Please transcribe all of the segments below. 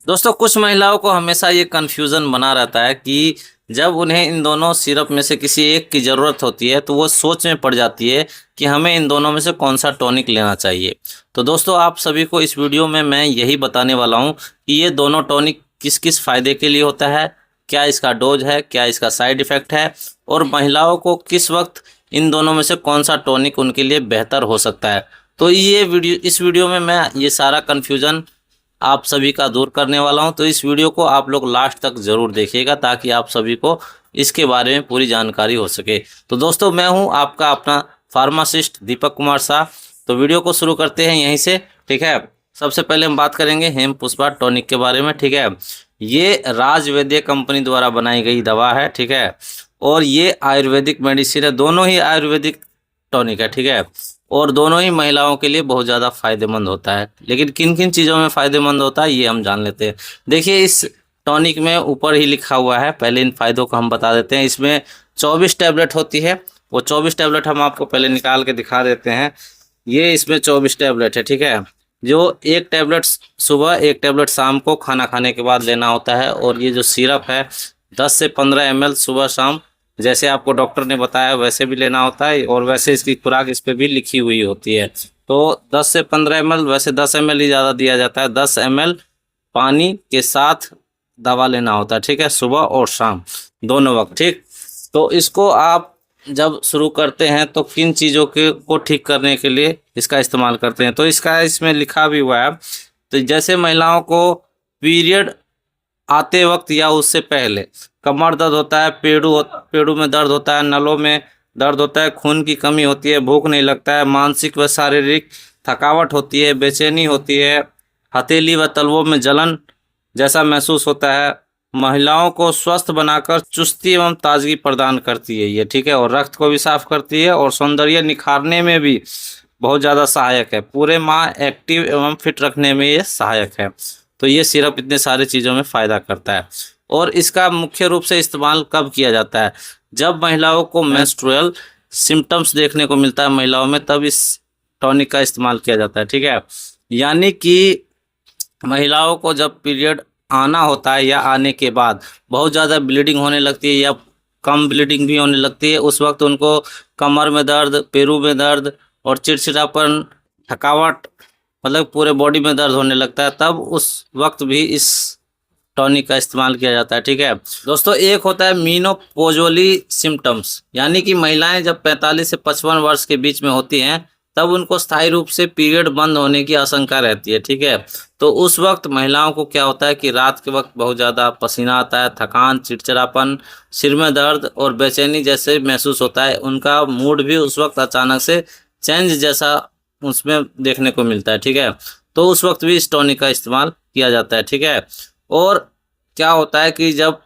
दोस्तों कुछ महिलाओं को हमेशा ये कंफ्यूजन बना रहता है कि जब उन्हें इन दोनों सिरप में से किसी एक की ज़रूरत होती है तो वो सोच में पड़ जाती है कि हमें इन दोनों में से कौन सा टॉनिक लेना चाहिए। तो दोस्तों आप सभी को इस वीडियो में मैं यही बताने वाला हूँ कि ये दोनों टॉनिक किस किस फ़ायदे के लिए होता है, क्या इसका डोज है, क्या इसका साइड इफ़ेक्ट है और महिलाओं को किस वक्त इन दोनों में से कौन सा टॉनिक उनके लिए बेहतर हो सकता है। तो इस वीडियो में मैं ये सारा कन्फ्यूज़न आप सभी का दूर करने वाला हूं। तो इस वीडियो को आप लोग लास्ट तक ज़रूर देखिएगा ताकि आप सभी को इसके बारे में पूरी जानकारी हो सके। तो दोस्तों मैं हूं आपका अपना फार्मासिस्ट दीपक कुमार शाह। तो वीडियो को शुरू करते हैं यहीं से, ठीक है। सबसे पहले हम बात करेंगे हेम पुष्पा टॉनिक के बारे में, ठीक है। ये राज वैद्य कंपनी द्वारा बनाई गई दवा है, ठीक है। और ये आयुर्वेदिक मेडिसिन है, दोनों ही आयुर्वेदिक टॉनिक है, ठीक है। और दोनों ही महिलाओं के लिए बहुत ज़्यादा फायदेमंद होता है। लेकिन किन किन चीज़ों में फ़ायदेमंद होता है ये हम जान लेते हैं। देखिए इस टॉनिक में ऊपर ही लिखा हुआ है, पहले इन फायदों को हम बता देते हैं। इसमें 24 टैबलेट होती है। वो 24 टैबलेट हम आपको पहले निकाल के दिखा देते हैं। ये इसमें 24 टैबलेट है, ठीक है। जो एक टैबलेट सुबह, एक टैबलेट शाम को खाना खाने के बाद लेना होता है। और ये जो सिरप है 10 से 15 ml सुबह शाम, जैसे आपको डॉक्टर ने बताया वैसे भी लेना होता है। और वैसे इसकी खुराक इस पे भी लिखी हुई होती है। तो 10 से 15 ml, वैसे 10 ml ही ज़्यादा दिया जाता है। 10 ml पानी के साथ दवा लेना होता है, ठीक है, सुबह और शाम दोनों वक्त, ठीक। तो इसको आप जब शुरू करते हैं तो किन चीज़ों के को ठीक करने के लिए इसका इस्तेमाल करते हैं, तो इसका इसमें लिखा भी हुआ है। तो जैसे महिलाओं को पीरियड आते वक्त या उससे पहले कमर दर्द होता है, पेड़ों में दर्द होता है, नलों में दर्द होता है, खून की कमी होती है, भूख नहीं लगता है, मानसिक व शारीरिक थकावट होती है, बेचैनी होती है, हथेली व तलवों में जलन जैसा महसूस होता है। महिलाओं को स्वस्थ बनाकर चुस्ती एवं ताजगी प्रदान करती है ये, ठीक है। और रक्त को भी साफ करती है और सौंदर्य निखारने में भी बहुत ज़्यादा सहायक है। पूरे माह एक्टिव एवं फिट रखने में ये सहायक है। तो ये सिरप इतने सारे चीज़ों में फ़ायदा करता है। और इसका मुख्य रूप से इस्तेमाल कब किया जाता है? जब महिलाओं को मेंस्ट्रुअल सिम्टम्स देखने को मिलता है महिलाओं में, तब इस टॉनिक का इस्तेमाल किया जाता है, ठीक है। यानी कि महिलाओं को जब पीरियड आना होता है या आने के बाद बहुत ज़्यादा ब्लीडिंग होने लगती है या कम ब्लीडिंग भी होने लगती है, उस वक्त उनको कमर में दर्द, पैरों में दर्द और चिड़चिड़ापन, थकावट, मतलब पूरे बॉडी में दर्द होने लगता है, तब उस वक्त भी इस टॉनिक का इस्तेमाल किया जाता है, ठीक है। दोस्तों एक होता है मीनोपोजोली सिम्टम्स, यानी कि महिलाएं जब 45 से 55 वर्ष के बीच में होती हैं तब उनको स्थायी रूप से पीरियड बंद होने की आशंका रहती है, ठीक है। तो उस वक्त महिलाओं को क्या होता है कि रात के वक्त बहुत ज़्यादा पसीना आता है, थकान, चिड़चिड़ापन, सिर में दर्द और बेचैनी जैसे महसूस होता है। उनका मूड भी उस वक्त अचानक से चेंज जैसा उसमें देखने को मिलता है, ठीक है। तो उस वक्त भी इस टॉनिक का इस्तेमाल किया जाता है, ठीक है। और क्या होता है कि जब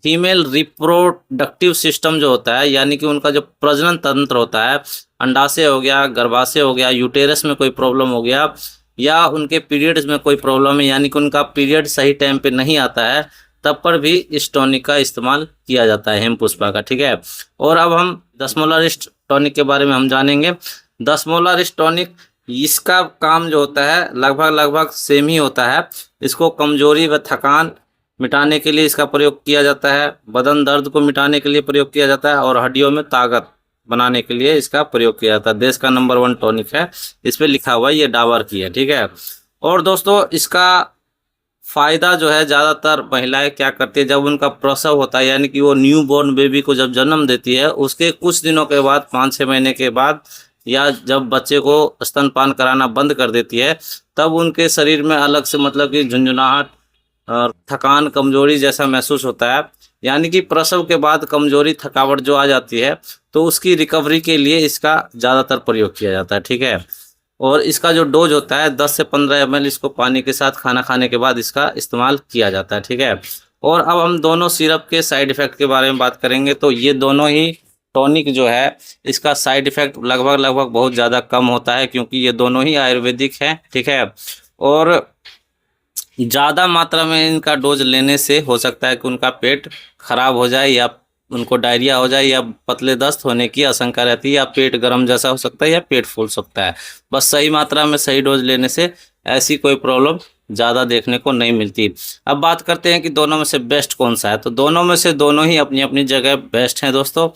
फीमेल रिप्रोडक्टिव सिस्टम जो होता है, यानी कि उनका जो प्रजनन तंत्र होता है, अंडाशय हो गया, गर्भाशय हो गया, यूटेरस में कोई प्रॉब्लम हो गया या उनके पीरियड्स में कोई प्रॉब्लम है, यानी कि उनका पीरियड सही टाइम पे नहीं आता है, तब पर भी इस टॉनिक का इस्तेमाल किया जाता है हेम पुष्पा का, ठीक है। और अब हम दसमोलारिस्ट टॉनिक के बारे में हम जानेंगे। दसमोलारिस्ट टॉनिक, इसका काम जो होता है लगभग सेम ही होता है। इसको कमजोरी व थकान मिटाने के लिए इसका प्रयोग किया जाता है, बदन दर्द को मिटाने के लिए प्रयोग किया जाता है और हड्डियों में ताकत बनाने के लिए इसका प्रयोग किया जाता है। देश का नंबर 1 टॉनिक है, इस पे लिखा हुआ है, ये डाबर की है, ठीक है। और दोस्तों इसका फ़ायदा जो है ज़्यादातर महिलाएं क्या करती है, जब उनका प्रसव होता है, यानी कि वो न्यू बॉर्न बेबी को जब जन्म देती है उसके कुछ दिनों के बाद, 5-6 महीने के बाद, या जब बच्चे को स्तनपान कराना बंद कर देती है, तब उनके शरीर में अलग से मतलब कि झुंझुनाहट और थकान, कमजोरी जैसा महसूस होता है। यानी कि प्रसव के बाद कमजोरी, थकावट जो आ जाती है, तो उसकी रिकवरी के लिए इसका ज़्यादातर प्रयोग किया जाता है, ठीक है। और इसका जो डोज होता है 10 से 15 ml, इसको पानी के साथ खाना खाने के बाद इसका इस्तेमाल किया जाता है, ठीक है। और अब हम दोनों सिरप के साइड इफ़ेक्ट के बारे में बात करेंगे। तो ये दोनों ही टॉनिक जो है इसका साइड इफ़ेक्ट लगभग बहुत ज़्यादा कम होता है, क्योंकि ये दोनों ही आयुर्वेदिक हैं, ठीक है। और ज़्यादा मात्रा में इनका डोज लेने से हो सकता है कि उनका पेट खराब हो जाए या उनको डायरिया हो जाए या पतले दस्त होने की आशंका रहती है, या पेट गर्म जैसा हो सकता है या पेट फूल सकता है। बस सही मात्रा में सही डोज लेने से ऐसी कोई प्रॉब्लम ज़्यादा देखने को नहीं मिलती। अब बात करते हैं कि दोनों में से बेस्ट कौन सा है। तो दोनों में से दोनों ही अपनी अपनी जगह बेस्ट हैं दोस्तों।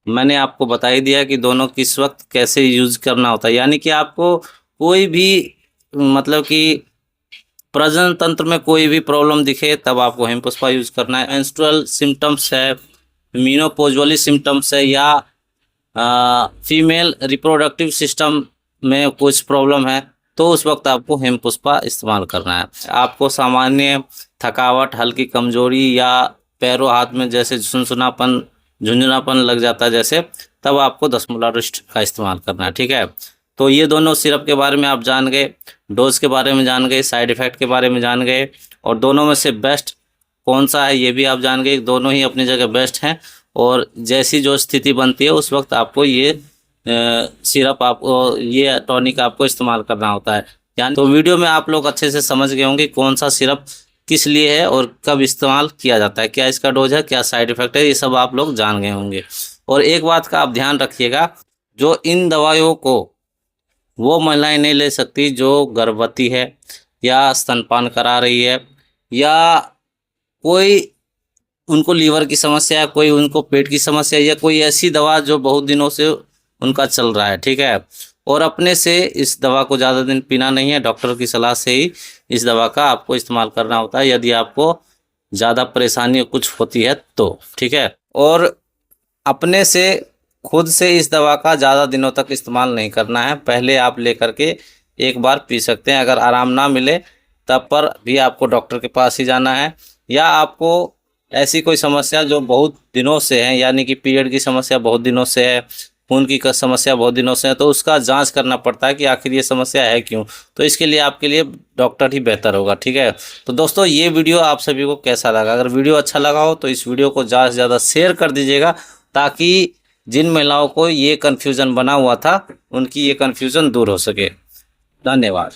मैंने आपको बता ही दिया कि दोनों किस वक्त कैसे यूज़ करना होता है। यानी कि आपको कोई भी मतलब कि प्रजनन तंत्र में कोई भी प्रॉब्लम दिखे तब आपको हेमपुष्पा यूज़ करना है। मेंस्ट्रुअल सिम्टम्स है, मीनोपॉज सिम्टम्स है, या फीमेल रिप्रोडक्टिव सिस्टम में कुछ प्रॉब्लम है, तो उस वक्त आपको हेमपुष्पा इस्तेमाल करना है। आपको सामान्य थकावट, हल्की कमजोरी या पैरों हाथ में जैसे सुनसुनापन, झुंझुनापन लग जाता है जैसे, तब आपको 10 मुलारिस्ट का इस्तेमाल करना है। ठीक है, तो ये दोनों सिरप के बारे में आप जान गए, डोज के बारे में जान गए, साइड इफ़ेक्ट के बारे में जान गए, और दोनों में से बेस्ट कौन सा है ये भी आप जान गए। दोनों ही अपनी जगह बेस्ट हैं, और जैसी जो स्थिति बनती है उस वक्त आपको ये सिरप, आपको ये टॉनिक आपको इस्तेमाल करना होता है। यानी तो वीडियो में आप लोग अच्छे से समझ गए होंगे कौन सा सिरप किस लिए है और कब इस्तेमाल किया जाता है, क्या इसका डोज है, क्या साइड इफ़ेक्ट है, ये सब आप लोग जान गए होंगे। और एक बात का आप ध्यान रखिएगा, जो इन दवाइयों को वो महिलाएं नहीं ले सकती जो गर्भवती है, या स्तनपान करा रही है, या कोई उनको लीवर की समस्या है, कोई उनको पेट की समस्या है, या कोई ऐसी दवा जो बहुत दिनों से उनका चल रहा है। ठीक है, और अपने से इस दवा को ज़्यादा दिन पीना नहीं है, डॉक्टर की सलाह से ही इस दवा का आपको इस्तेमाल करना होता है यदि आपको ज़्यादा परेशानी कुछ होती है तो। ठीक है, और अपने से खुद से इस दवा का ज़्यादा दिनों तक इस्तेमाल नहीं करना है। पहले आप लेकर के एक बार पी सकते हैं, अगर आराम ना मिले तब पर भी आपको डॉक्टर के पास ही जाना है, या आपको ऐसी कोई समस्या जो बहुत दिनों से है, यानी कि पीरियड की समस्या बहुत दिनों से है, खून की समस्या बहुत दिनों से है, तो उसका जांच करना पड़ता है कि आखिर ये समस्या है क्यों। तो इसके लिए आपके लिए डॉक्टर ही बेहतर होगा। ठीक है, तो दोस्तों ये वीडियो आप सभी को कैसा लगा? अगर वीडियो अच्छा लगा हो तो इस वीडियो को ज़्यादा से ज़्यादा शेयर कर दीजिएगा, ताकि जिन महिलाओं को ये कन्फ्यूज़न बना हुआ था उनकी ये कन्फ्यूज़न दूर हो सके। धन्यवाद।